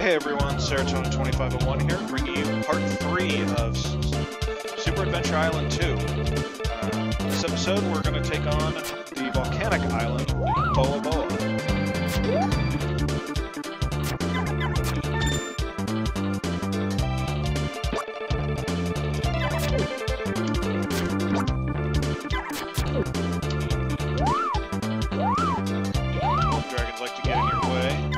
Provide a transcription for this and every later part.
Hey everyone, Serotonin 2501 here, bringing you part 3 of Super Adventure Island 2. This episode, we're going to take on the volcanic island, Boa-Boa. Dragons like to get in your way.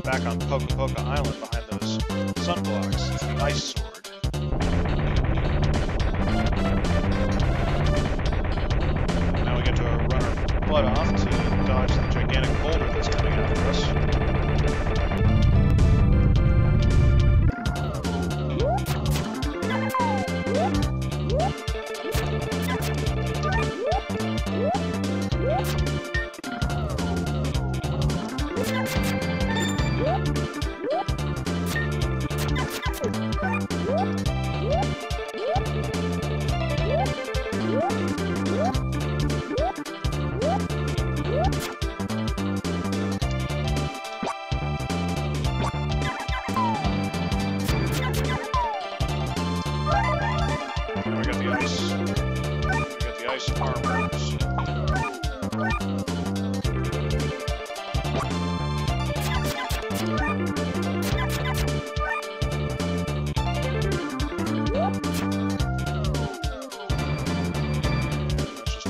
Back on Boa-Boa Island behind those sunblocks. It's an ice sword. Now we get to run our butt off to dodge the gigantic boulder that's coming after us.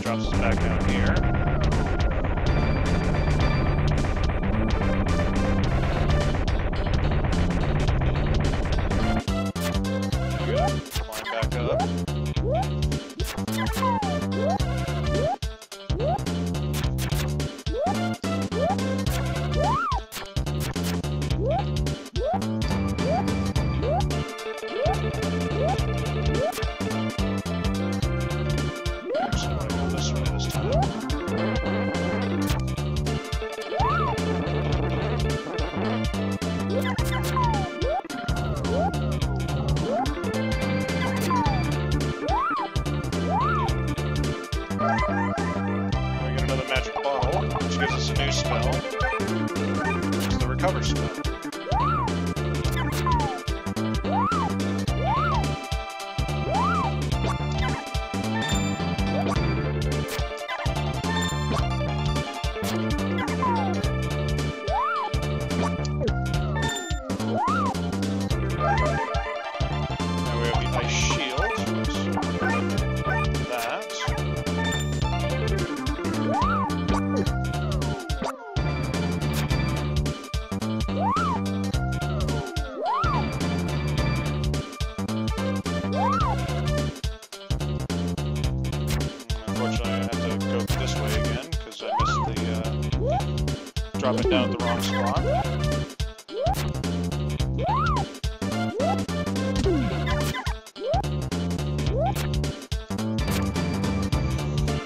Drops us back down here. There we go. Climb back up. Recover spell. Now we have the ice shield. That. Unfortunately, I have to go this way again because I missed the drop it down at the wrong spot.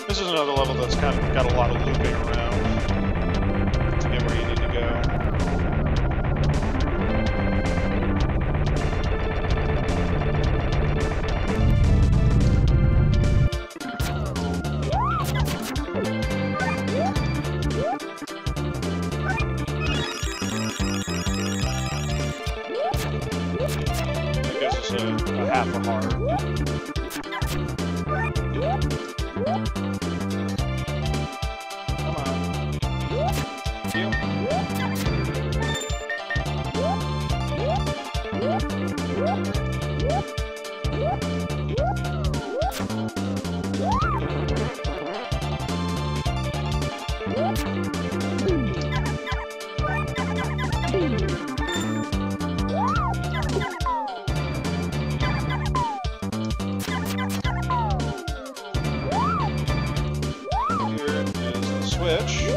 This is another level that's kind of got a lot of looping around to get where you need to go. A half a heart. Come on. Thank you. switch.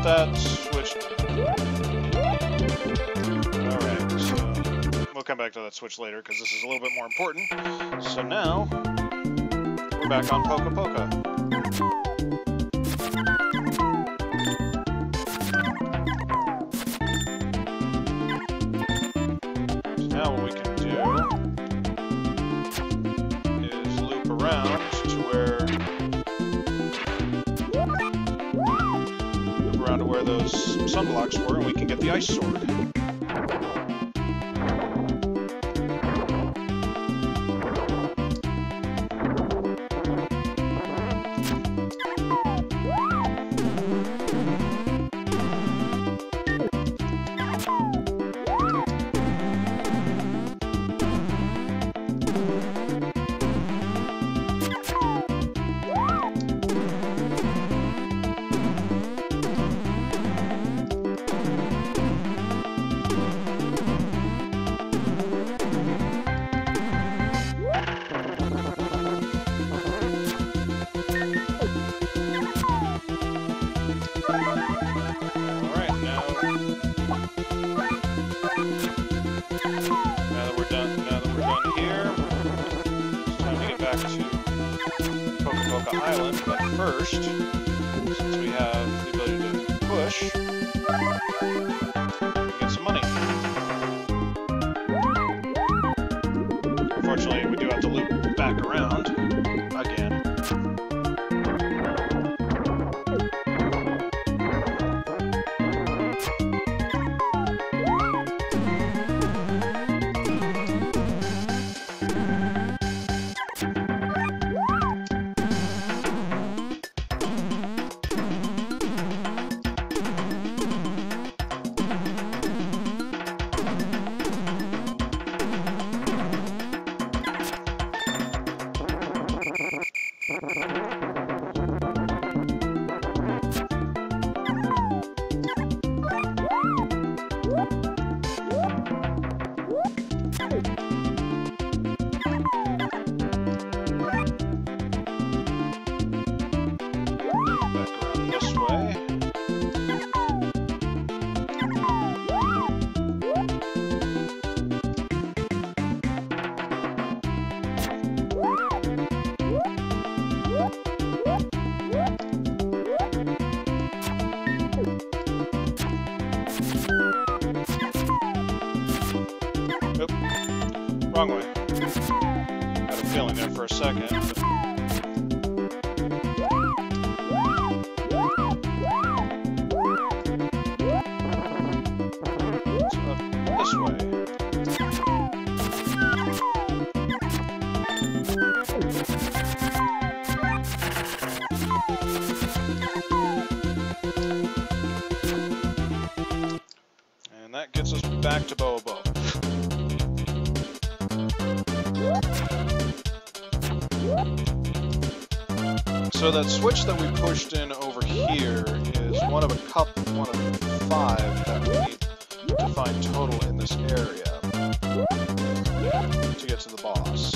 that switch. Alright, so we'll come back to that switch later because this is a little bit more important. So now, we're back on Poka Poka. So now what we can do is loop around to where those sunblocks were, and we can get the ice sword. Island, but first, since we have the ability to push, get some money. Unfortunately, we do have to loop back around again. Wrong way. Had a feeling there for a second. But... it's up this way. And that gets us back to Boa-Boa. So that switch that we pushed in over here is one of 5 that we need to find total in this area to get to the boss.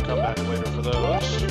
Come back later for those.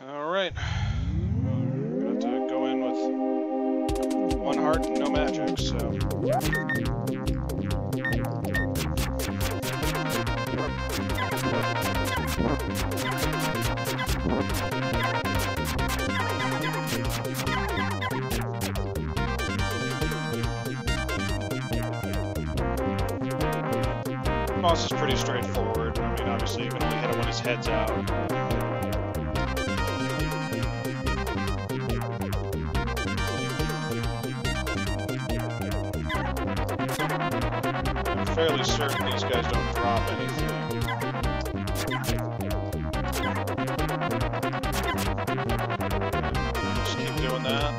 Alright. Got to go in with one heart and no magic, so. Boss is pretty straightforward. I mean, obviously you can only hit him when his head's out. I'm fairly certain these guys don't drop anything. Just keep doing that.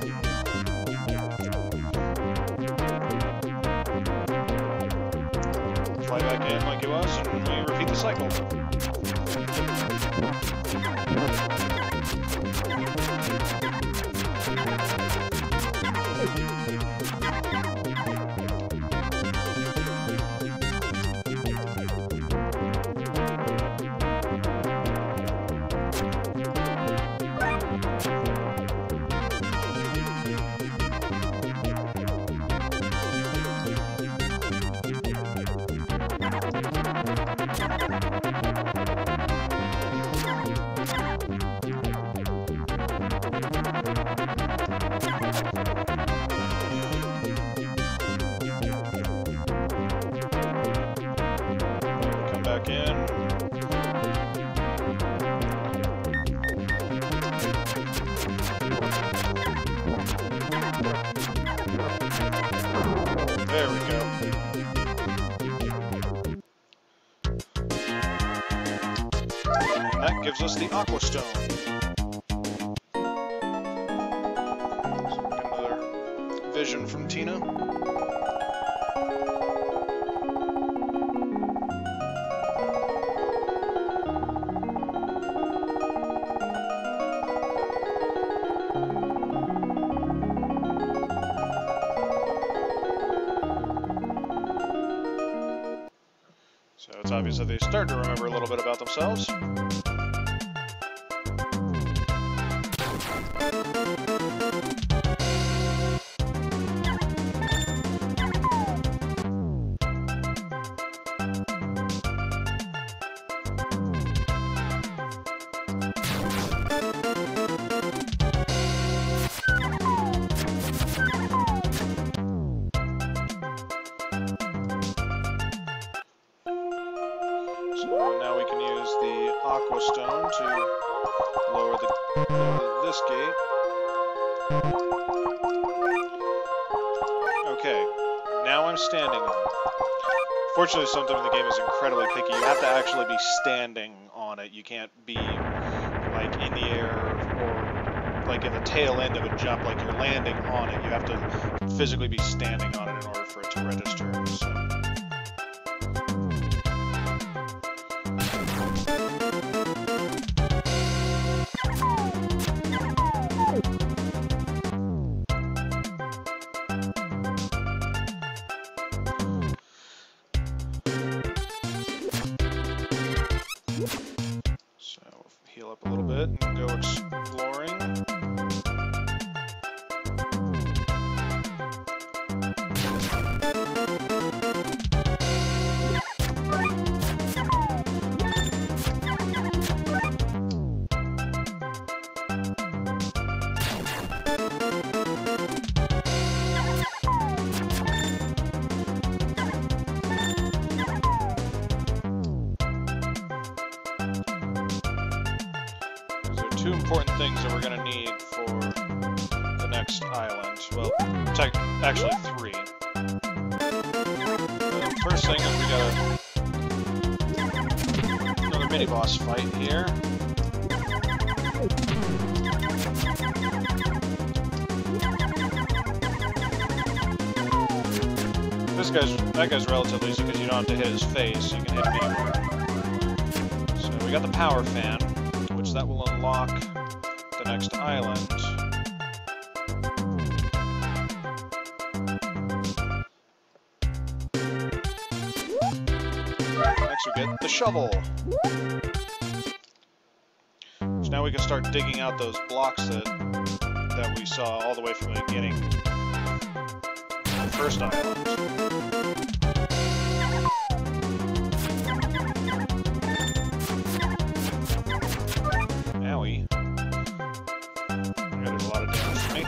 Fly back in like he was, and we repeat the cycle. Back in. There we go. And that gives us the Aqua Stone. So another vision from Tina. So it's obvious that they start to remember a little bit about themselves. So now we can use the Aqua Stone to lower this gate. Okay, now I'm standing on it. Fortunately, sometimes the game is incredibly picky. You have to actually be standing on it. You can't be like in the air or like in the tail end of a jump, like you're landing on it. You have to physically be standing on it in order for it to register. So. So we'll heal up a little bit and go exploring. Two important things that we're going to need for the next island. Well, actually three. The first thing is we got another mini-boss fight here. that guy's relatively easy because you don't have to hit his face. You can hit him anywhere. So we got the power fan, which that will unlock the next island. Next we get the shovel. So now we can start digging out those blocks that we saw all the way from the beginning. The first island. Owie. That did a lot of damage to me.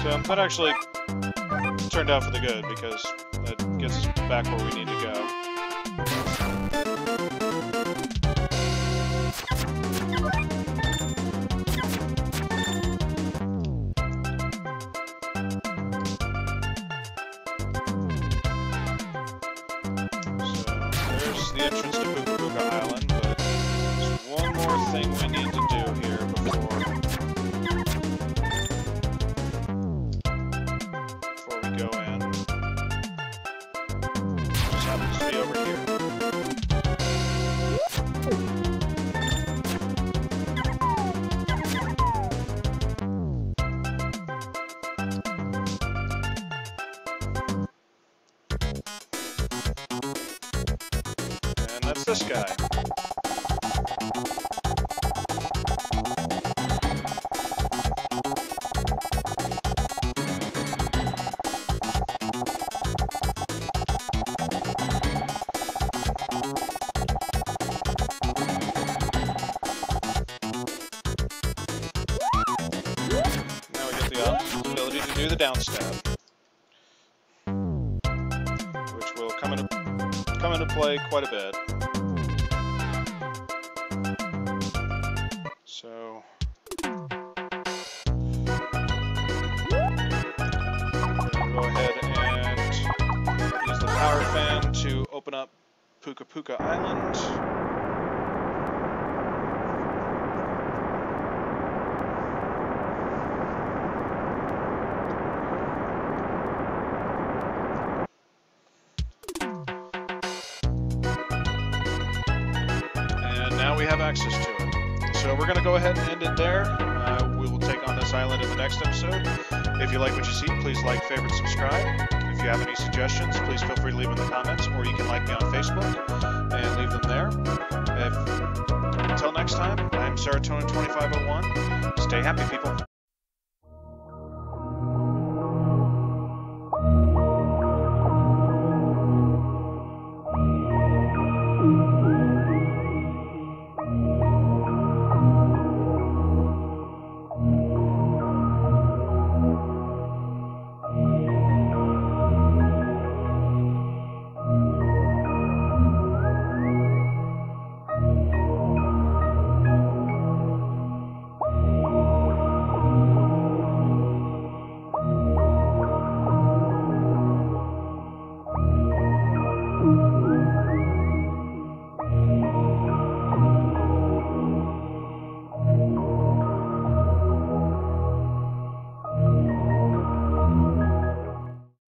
So that actually turned out for the good because that gets us back where we need to go. So there's the entrance to Boa-Boa Island, but there's one more thing we need to do here before we go in. Just happens to be over here. And that's this guy. Ability to do the down stab, which will come into play quite a bit. So I'm going to go ahead and use the power fan to open up Boa-Boa Island. We have access to it. So we're going to go ahead and end it there. We will take on this island in the next episode. If you like what you see, please like, favorite, subscribe. If you have any suggestions, please feel free to leave them in the comments, or you can like me on Facebook and leave them there. Until next time, I'm Serotonin2501. Stay happy, people.